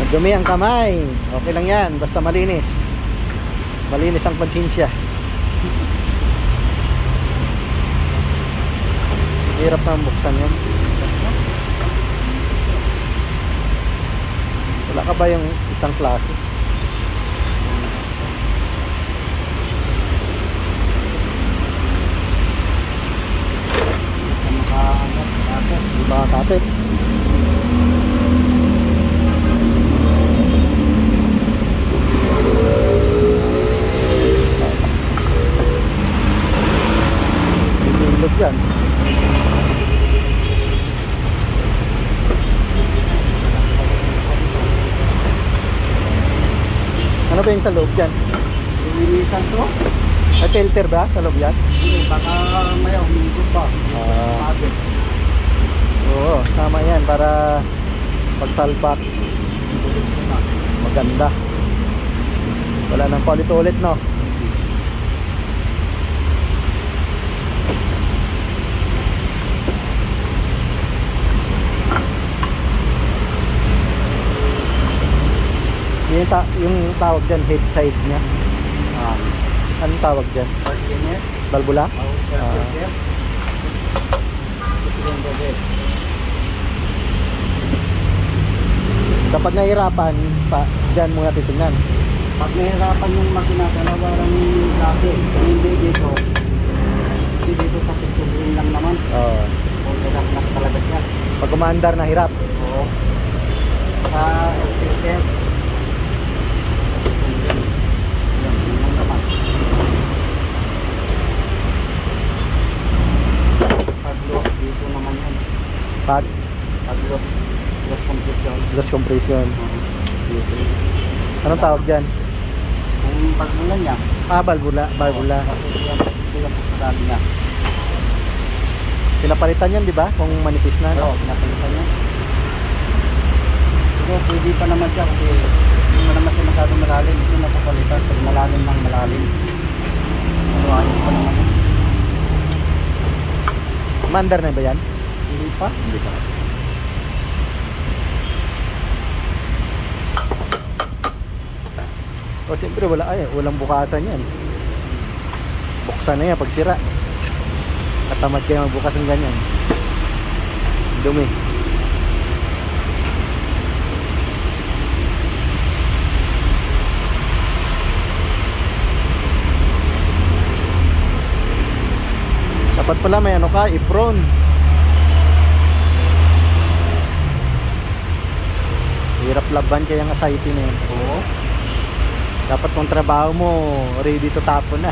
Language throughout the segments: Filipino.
Dumi ang kamay. Okay lang yan, basta malinis. Malinis ang konsensya. Hirap na buksan yan. Wala ka ba yung isang klase? Makakapit. Ilog yan. Ano ba yung sa loob dyan? Linisan to? May filter ba sa loob yan? Hindi, baka maya umiikot pa. Oo, tama yan para pagsalpak maganda. Wala nang paulit-ulit, no? Yung tawag dyan, head side nya. Anong tawag dyan? Balbula? Kapag nahirapan pa, dyan muna titingnan. Pag nahirapan yung makina, dalawa lang yung lagi. Hindi dito. Hindi dito sa piston ring lang naman. Oo. O nagak talaga siya. Pag umaandar na hirap. Oo. Sa filter. Yan naman. Pag loss dito naman yan. Pag Pag loss compression. loss compression. Anong tawag dyan? Kung pagmulan niya. Balbula. Balbula. Kasi yan po sa dami niya. Pinapalitan yan, di ba? Kung manipis na. Oo, pinapalitan niya. Pero pwede pa naman siya kasi hindi mo naman siya masyadong malalim. Ito napapalitan pag malalim ng malalim. Ano, ayos pa naman yun. Mandar na ba yan? Hindi pa? Hindi pa. O siyempre walang bukasan yan. Buksan na yan pag sira. Katamad kayo magbukas ng ganyan. Dumi. Dapat pala may ano ka, apron. Hirap laban kaya ang asayte na yan. Oo. Dapat kung trabaho mo, ready to tapon na.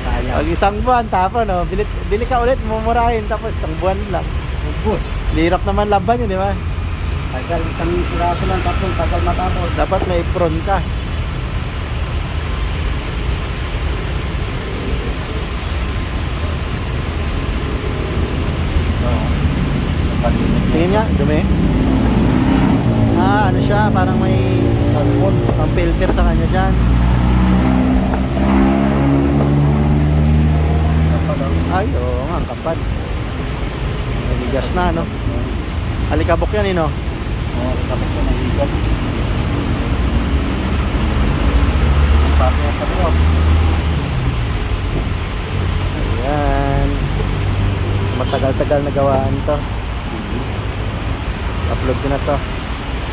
Sayang. Pag isang buwan, tapon, no? Bili ka ulit, mumurahin, tapos isang buwan lang. Ubus. Hirap naman laban yun, di ba? Tagal isang piraso lang tapos tagal matapos. Dapat may apron ka. Oo. Tingin nga, dumi. Ano siya, parang may pang filter sa kanya dyan. Ay, oo nga, ang kapal. Nagigas na, no? Alikabok yan, no? Oo, tapos ko nahigat. Pati na sa loob. Ayan. Matagal-tagal na gawaan to. Upload ko na to.